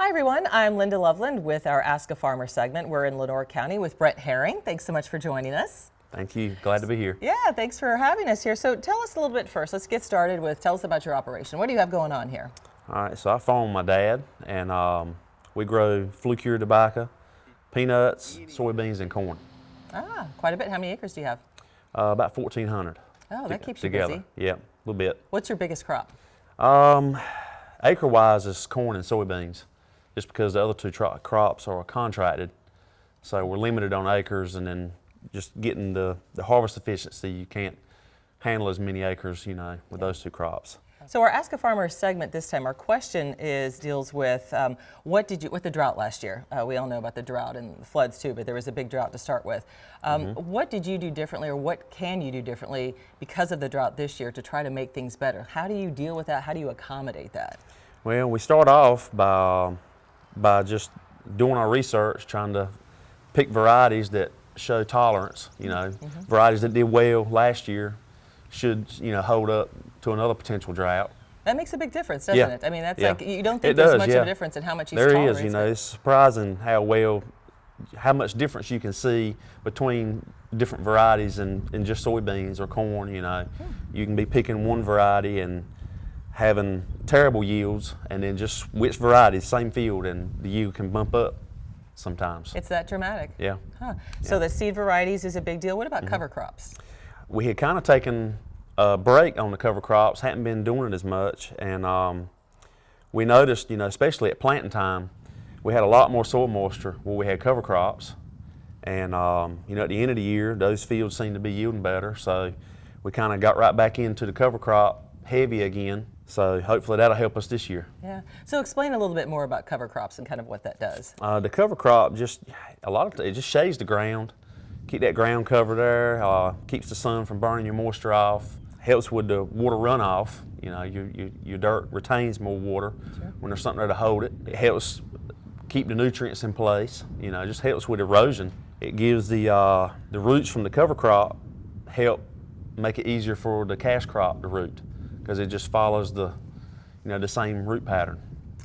Hi everyone, I'm Linda Loveland with our Ask a Farmer segment. We're in Lenoir County with Brent Herring. Thanks so much for joining us. Thank you. Glad to be here. Yeah, thanks for having us here. So tell us a little bit first. Let's get started with, tell us about your operation. What do you have going on here? All right, so I farm with my dad, and we grow flue-cured tobacco, peanuts, soybeans, and corn. Ah, quite a bit. How many acres do you have? About 1,400. Oh, that keeps you together. busy. Yeah, a little bit. What's your biggest crop? Acre-wise is corn and soybeans, just because the other two crops are contracted. So we're limited on acres, and then just getting the harvest efficiency, you can't handle as many acres, with those two crops. So our Ask a Farmer segment this time, our question deals with with the drought last year. We all know about the drought and the floods too, but there was a big drought to start with. What did you do differently, or what can you do differently because of the drought this year to try to make things better? How do you deal with that? How do you accommodate that? Well, we start off by just doing our research, trying to pick varieties that show tolerance. Varieties that did well last year should hold up to another potential drought. That makes a big difference, doesn't it? I mean, that's like, you don't think there's much of a difference in how much each tolerates. There is, it's surprising how much difference you can see between different varieties and just soybeans or corn. You can be picking one variety and having terrible yields, and then just which variety, same field, and the yield can bump up sometimes. It's that dramatic. Yeah. Huh. So the seed varieties is a big deal. What about cover crops? We had kind of taken a break on the cover crops, hadn't been doing it as much, and we noticed, especially at planting time, we had a lot more soil moisture where we had cover crops, and at the end of the year, those fields seemed to be yielding better, so we kind of got right back into the cover crop heavy again. So hopefully that'll help us this year. Yeah. So explain a little bit more about cover crops and kind of what that does. The cover crop it just shades the ground, keep that ground cover there, keeps the sun from burning your moisture off, helps with the water runoff. Your dirt retains more water when there's something there to hold it. It helps keep the nutrients in place. Just helps with erosion. It gives the roots from the cover crop help make it easier for the cash crop to root, because it just follows the same root pattern.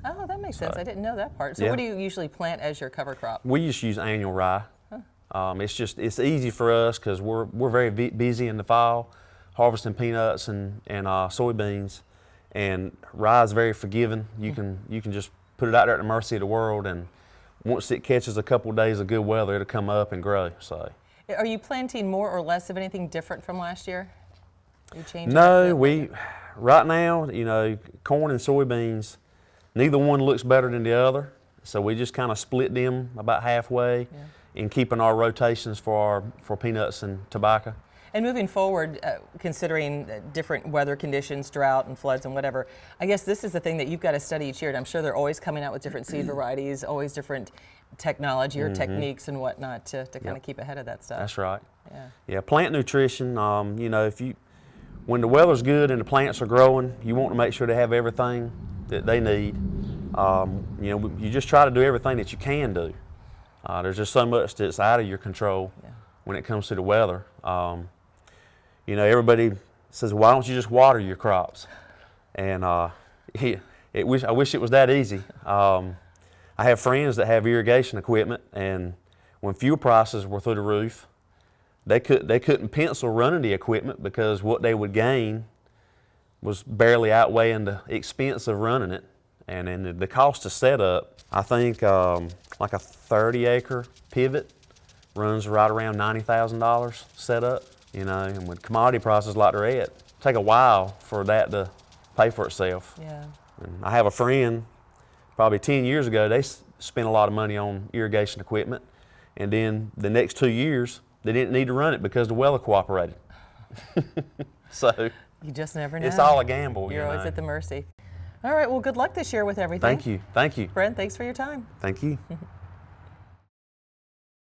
Oh, that makes sense. I didn't know that part. So what do you usually plant as your cover crop? We just use annual rye. It's easy for us because we're very busy in the fall, harvesting peanuts and soybeans, and rye is very forgiving. You can just put it out there at the mercy of the world, and once it catches a couple of days of good weather, it'll come up and grow. So, are you planting more or less of anything different from last year? No, right now, corn and soybeans, neither one looks better than the other. So we just kind of split them about halfway in keeping our rotations for peanuts and tobacco. And moving forward, considering different weather conditions, drought and floods and whatever, I guess this is the thing that you've got to study each year. And I'm sure they're always coming out with different seed varieties, always different technology or techniques and whatnot to kind of keep ahead of that stuff. That's right. Yeah, plant nutrition, when the weather's good and the plants are growing, you want to make sure they have everything that they need. You just try to do everything that you can do. There's just so much that's out of your control when it comes to the weather. Everybody says, why don't you just water your crops? And I wish it was that easy. I have friends that have irrigation equipment, and when fuel prices were through the roof, they couldn't pencil running the equipment because what they would gain was barely outweighing the expense of running it. And then the cost of setup, I think like a 30-acre pivot runs right around $90,000 setup. And with commodity prices like they're at, take a while for that to pay for itself. Yeah. And I have a friend, probably 10 years ago, they spent a lot of money on irrigation equipment, and then the next 2 years, they didn't need to run it because the weather cooperated. So you just never know. It's all a gamble. You're always at the mercy. All right, well, good luck this year with everything. Thank you. Thank you. Brent, thanks for your time. Thank you.